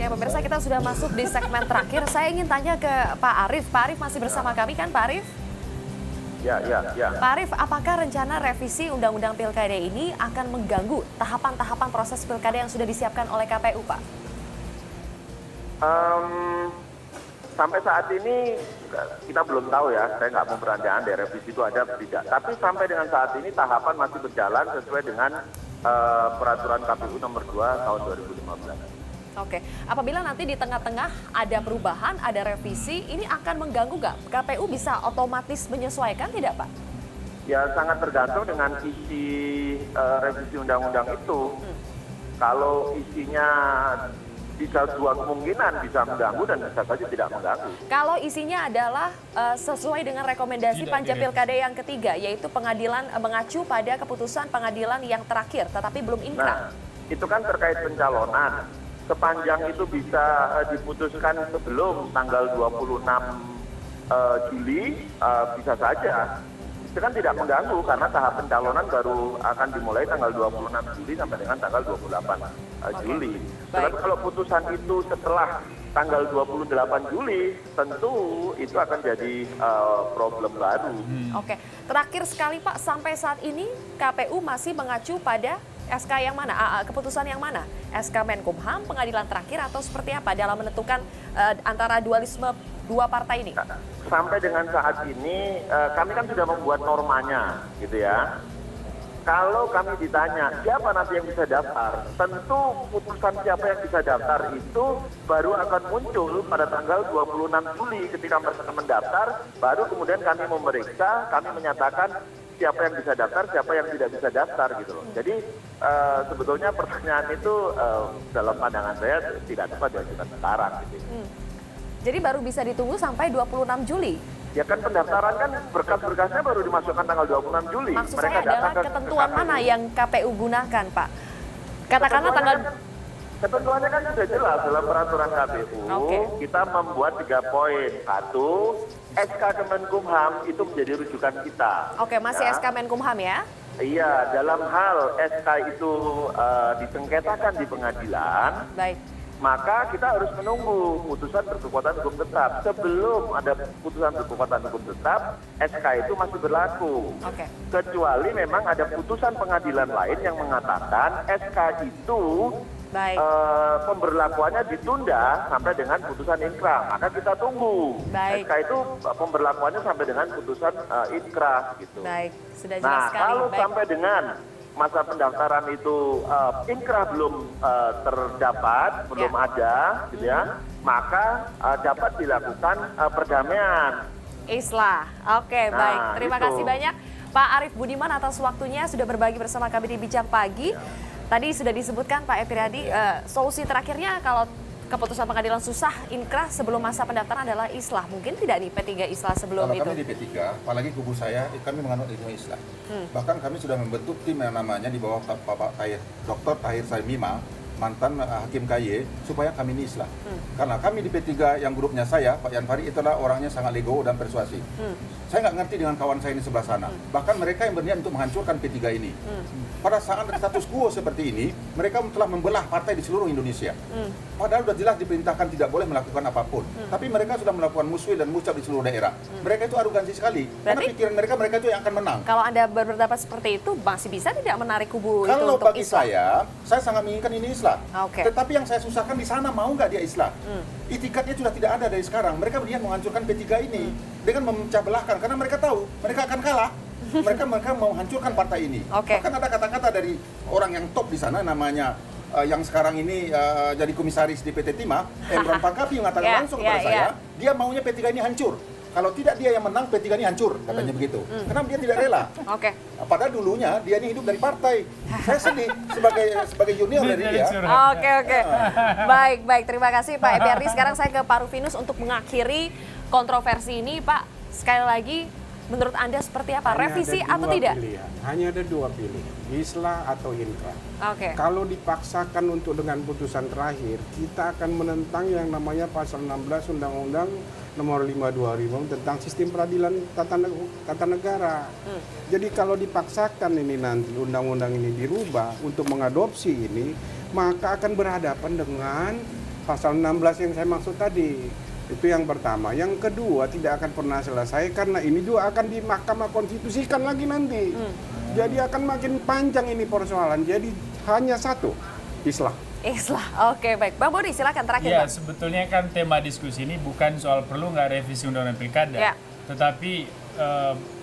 Ya pemirsa, kita sudah masuk di segmen terakhir. Saya ingin tanya ke Pak Arief. Pak Arief masih bersama kami kan, Pak Arief? Ya. Pak Arief, apakah rencana revisi Undang-Undang Pilkada ini akan mengganggu tahapan-tahapan proses pilkada yang sudah disiapkan oleh KPU, Pak? Sampai saat ini kita belum tahu ya, saya nggak mau berandai-andai revisi itu ada atau tidak. Tapi sampai dengan saat ini tahapan masih berjalan sesuai dengan peraturan KPU nomor 2 tahun 2015. Oke, apabila nanti di tengah-tengah ada perubahan, ada revisi, ini akan mengganggu nggak? KPU bisa otomatis menyesuaikan tidak, Pak? Ya sangat tergantung dengan isi revisi undang-undang itu. Kalau isinya bisa dua kemungkinan, bisa mengganggu dan bisa saja tidak mengganggu. Kalau isinya adalah sesuai dengan rekomendasi Panja Pilkada yang ketiga, yaitu pengadilan mengacu pada keputusan pengadilan yang terakhir, tetapi belum inkrah. Nah, itu kan terkait pencalonan. Sepanjang itu bisa diputuskan sebelum tanggal 26 Juli, bisa saja. Itu kan tidak mengganggu karena tahap pencalonan baru akan dimulai tanggal 26 Juli sampai dengan tanggal 28 Juli. Tetapi kalau putusan itu setelah tanggal 28 Juli, tentu itu akan jadi problem baru. Oke, terakhir sekali Pak, sampai saat ini KPU masih mengacu pada SK yang mana, keputusan yang mana? SK Menkumham, pengadilan terakhir atau seperti apa dalam menentukan antara dualisme dua partai ini? Sampai dengan saat ini kami kan sudah membuat normanya gitu ya. Kalau kami ditanya siapa nanti yang bisa daftar, tentu putusan siapa yang bisa daftar itu baru akan muncul pada tanggal 26 Juli ketika mereka mendaftar, baru kemudian kami memeriksa, kami menyatakan siapa yang bisa daftar, siapa yang tidak bisa daftar gitu loh. Jadi sebetulnya pertanyaan itu dalam pandangan saya tidak tepat diajukan sekarang gitu. Jadi baru bisa ditunggu sampai 26 Juli? Ya kan pendaftaran kan berkas-berkasnya baru dimasukkan tanggal 26 Juli. Maksud saya adalah ketentuan mana yang KPU gunakan, Pak? Katakanlah tanggal... Ketentuannya kan sudah jelas dalam peraturan KPU. Kita membuat 3 poin. 1, SK Kemenkumham itu menjadi rujukan kita. Oke, masih SK Menkumham ya? Iya, dalam hal SK itu disengketakan di pengadilan, maka kita harus menunggu putusan berkekuatan hukum tetap. Sebelum ada putusan berkekuatan hukum tetap, SK itu masih berlaku. Kecuali memang ada putusan pengadilan lain yang mengatakan SK itu pemberlakuannya ditunda sampai dengan putusan inkrah, maka kita tunggu. SK itu pemberlakuannya sampai dengan putusan inkrah gitu. Sudah jelas sekali. Kalau sampai dengan masa pendaftaran itu inkrah belum terdapat, belum ada, gitu ya, maka dapat dilakukan perdamaian. Islah. Oke, baik. Terima kasih banyak Pak Arief Budiman atas waktunya sudah berbagi bersama kami di Bincang Pagi. Tadi sudah disebutkan Pak Epiradi, solusi terakhirnya kalau keputusan pengadilan susah inkrah sebelum masa pendaftaran adalah islah. Mungkin tidak nih P3 islah sebelum itu? Kalau kami di P3, apalagi kubu saya, kami menganut ilmu islah. Bahkan kami sudah membentuk tim yang namanya di bawah Bapak Dr. Tahir Saimima, mantan Hakim KY, supaya kami ini islah. Karena kami di P3 yang grupnya saya, Pak Yan Fari, itulah orangnya sangat legowo dan persuasi. Saya nggak ngerti dengan kawan saya ini sebelah sana. Bahkan mereka yang berniat untuk menghancurkan P3 ini. Pada saat status quo seperti ini, mereka telah membelah partai di seluruh Indonesia. Padahal sudah jelas diperintahkan tidak boleh melakukan apapun. Tapi mereka sudah melakukan muswil dan mucap di seluruh daerah. Mereka itu arogansi sekali. Karena pikiran mereka itu yang akan menang. Kalau Anda berpendapat seperti itu, masih bisa tidak menarik kubu itu kalau untuk bagi islah? saya sangat menginginkan ini islah. Tetapi yang saya susahkan di sana, mau nggak dia islah? Itikadnya sudah tidak ada dari sekarang. Mereka berniat menghancurkan P3 ini dengan memecah belahkan, karena mereka tahu mereka akan kalah. Mereka mau hancurkan partai ini. Bahkan ada kata-kata dari orang yang top di sana, namanya yang sekarang ini jadi komisaris di PT Timah, Emron Pangkapi, mengatakan langsung kepada saya, dia maunya P3 ini hancur. Kalau tidak dia yang menang, P3 ini hancur, katanya begitu. Karena dia tidak rela. Padahal dulunya dia ini hidup dari partai. Saya sedih sebagai junior dari dia. Baik. Terima kasih Pak Epiradi. Sekarang saya ke Pak Rufinus untuk mengakhiri kontroversi ini. Pak, sekali lagi, menurut Anda seperti apa? Revisi atau tidak? Hanya ada 2 pilihan, islah atau inkrah. Kalau dipaksakan untuk dengan putusan terakhir, kita akan menentang yang namanya pasal 16 Undang-Undang Nomor 5 2000 tentang sistem peradilan tata negara. Jadi kalau dipaksakan ini nanti undang-undang ini dirubah untuk mengadopsi ini, maka akan berhadapan dengan pasal 16 yang saya maksud tadi. Itu yang pertama. Yang kedua, tidak akan pernah selesai karena ini juga akan di Mahkamah Konstitusikan lagi nanti. Jadi akan makin panjang ini persoalan. Jadi hanya satu, islah. Islah. Oke, baik. Bang Bodi, silakan terakhir, Ya, Bang. sebetulnya kan tema diskusi ini bukan soal perlu nggak revisi Undang-Undang Pilkada, Ya. tetapi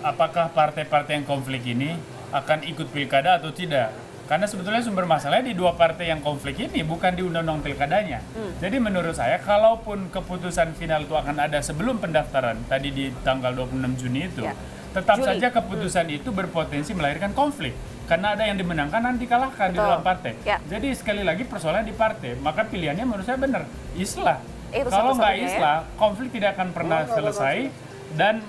apakah partai-partai yang konflik ini akan ikut pilkada atau tidak? Karena sebetulnya sumber masalahnya di dua partai yang konflik ini, bukan di Undang-Undang Pilkadanya. Jadi menurut saya, kalaupun keputusan final itu akan ada sebelum pendaftaran, tadi di tanggal 26 Juni itu, Ya. tetap Juli. saja keputusan itu berpotensi melahirkan konflik. Karena ada yang dimenangkan, nanti kalahkan di Betul. dalam partai. Ya. Jadi sekali lagi persoalan di partai, maka pilihannya menurut saya benar, islah. Itu Kalau nggak satu-satunya, ya. islah, konflik tidak akan pernah selesai, dan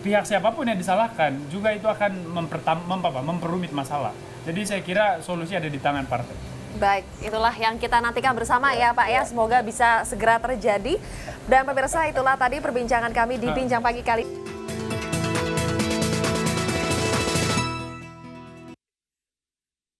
pihak siapapun yang disalahkan juga itu akan memperumit masalah. Jadi saya kira solusi ada di tangan partai. Baik, itulah yang kita nantikan bersama ya Pak ya. Semoga bisa segera terjadi. Dan pemirsa, itulah tadi perbincangan kami di Bincang Pagi kali